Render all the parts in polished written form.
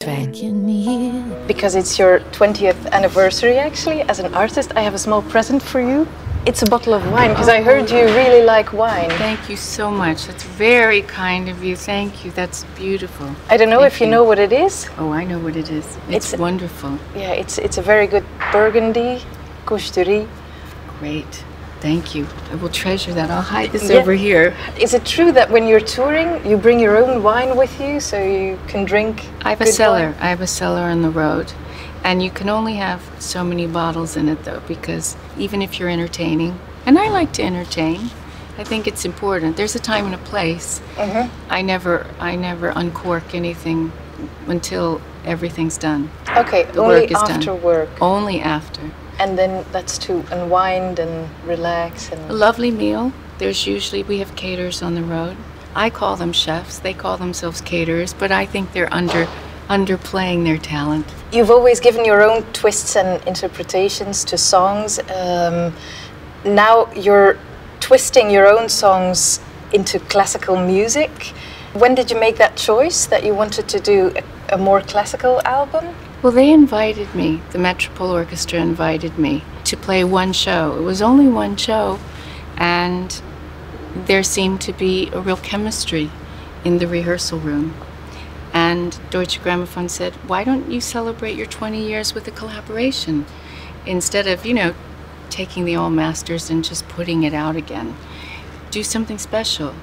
Because it's your 20th anniversary, actually, as an artist, I have a small present for you. It's a bottle of wine, because I heard you really like wine. Thank you so much. That's very kind of you. Thank you. That's beautiful. I don't know if you know what it is. Oh, I know what it is. It's wonderful. Yeah, it's a very good Burgundy, Couche de Riz. Great. Thank you. I will treasure that. I'll hide this over here. Is it true that when you're touring, you bring your own wine with you so you can drink? I have a cellar. I have a cellar on the road. And you can only have so many bottles in it, though, because even if you're entertaining, and I like to entertain, I think it's important. There's a time and a place. I never uncork anything until everything's done. Okay, the work is after done. Work. Only after. And then that's to unwind and relax. And a lovely meal. There's usually, we have caterers on the road. I call them chefs. They call themselves caterers, but I think they're underplaying their talent. You've always given your own twists and interpretations to songs. Now you're twisting your own songs into classical music. When did you make that choice that you wanted to do a more classical album? Well, they invited me, the Metropole Orchestra invited me to play one show. It was only one show, and there seemed to be a real chemistry in the rehearsal room. And Deutsche Grammophon said, why don't you celebrate your 20 years with a collaboration instead of, you know, taking the old masters and just putting it out again. Do something special.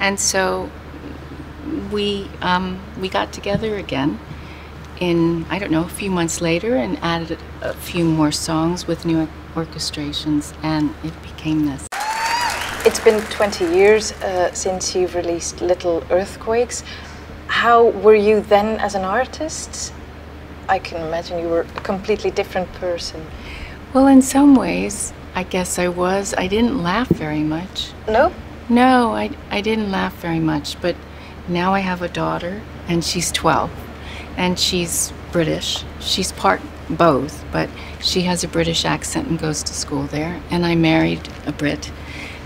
And so we got together again in, I don't know, a few months later and added a few more songs with new orchestrations, and it became this. It's been 20 years since you've released Little Earthquakes. How were you then as an artist? I can imagine you were a completely different person. Well, in some ways, I guess I was. I didn't laugh very much. No? No, I didn't laugh very much, but now I have a daughter, and she's 12. And she's British. She's part both, but she has a British accent and goes to school there. And I married a Brit.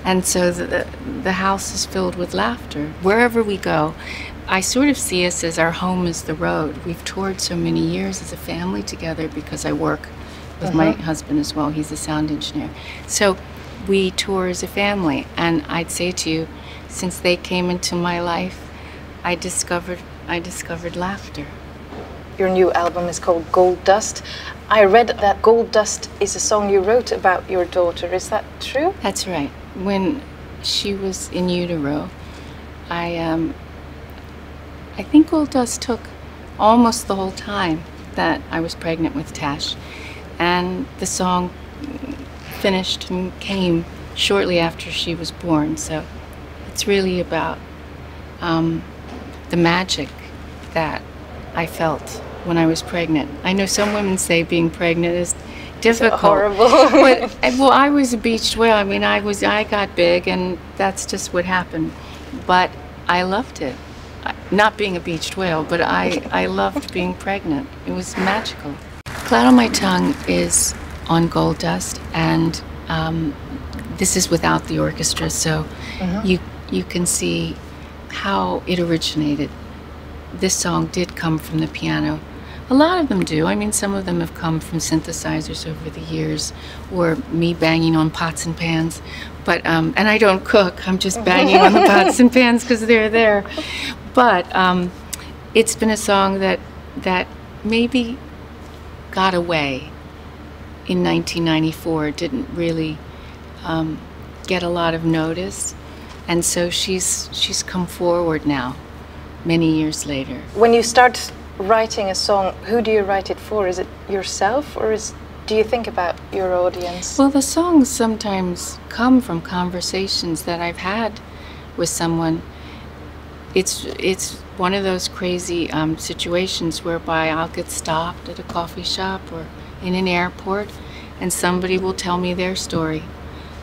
And so the house is filled with laughter. Wherever we go, I sort of see us as our home is the road. We've toured so many years as a family together because I work with my husband as well. He's a sound engineer. So we tour as a family. And I'd say to you, since they came into my life, I discovered laughter. Your new album is called Gold Dust. I read that Gold Dust is a song you wrote about your daughter. Is that true? That's right. When she was in utero, I think Gold Dust took almost the whole time that I was pregnant with Tash. And the song finished and came shortly after she was born. So it's really about the magic that I felt when I was pregnant. I know some women say being pregnant is difficult. So horrible. But, well, I was a beached whale. I mean, I got big, and that's just what happened. But I loved it. Not being a beached whale, but I loved being pregnant. It was magical. Cloud on My Tongue is on Gold Dust, and this is without the orchestra, so you can see how it originated. This song did come from the piano. A lot of them do. I mean, some of them have come from synthesizers over the years, or me banging on pots and pans. But and I don't cook. I'm just banging on the pots and pans because they're there. But it's been a song that maybe got away in 1994. It didn't really get a lot of notice, and so she's come forward now, many years later. When you start writing a song, who do you write it for? Is it yourself, or do you think about your audience? Well, the songs sometimes come from conversations that I've had with someone. It's one of those crazy situations whereby I'll get stopped at a coffee shop or in an airport, and somebody will tell me their story,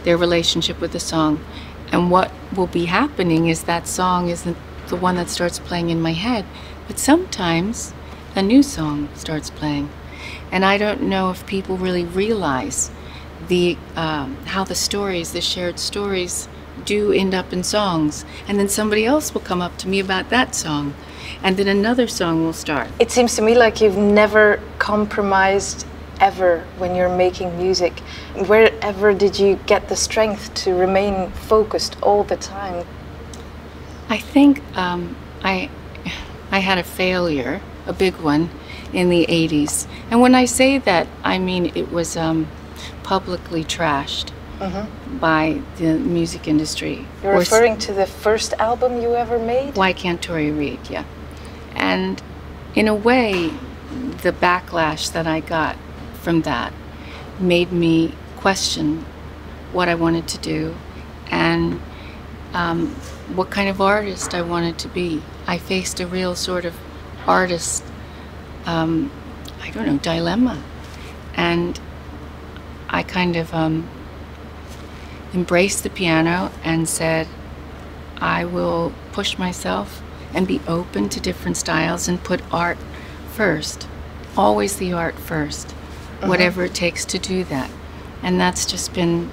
their relationship with the song. And what will be happening is that song isn't the one that starts playing in my head, but sometimes a new song starts playing. And I don't know if people really realize how the stories, the shared stories, do end up in songs. And then somebody else will come up to me about that song. and then another song will start. It seems to me like you've never compromised ever when you're making music. Wherever did you get the strength to remain focused all the time? I think I had a failure, a big one, in the 80s. And when I say that, I mean it was publicly trashed by the music industry. You're referring to the first album you ever made? Why Can't Tori Read, yeah. And in a way, the backlash that I got from that made me question what I wanted to do and what kind of artist I wanted to be. I faced a real sort of artist, I don't know, dilemma. And I kind of embraced the piano and said, I will push myself and be open to different styles and put art first. Always the art first, whatever it takes to do that. And that's just been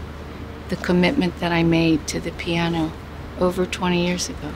the commitment that I made to the piano over 20 years ago.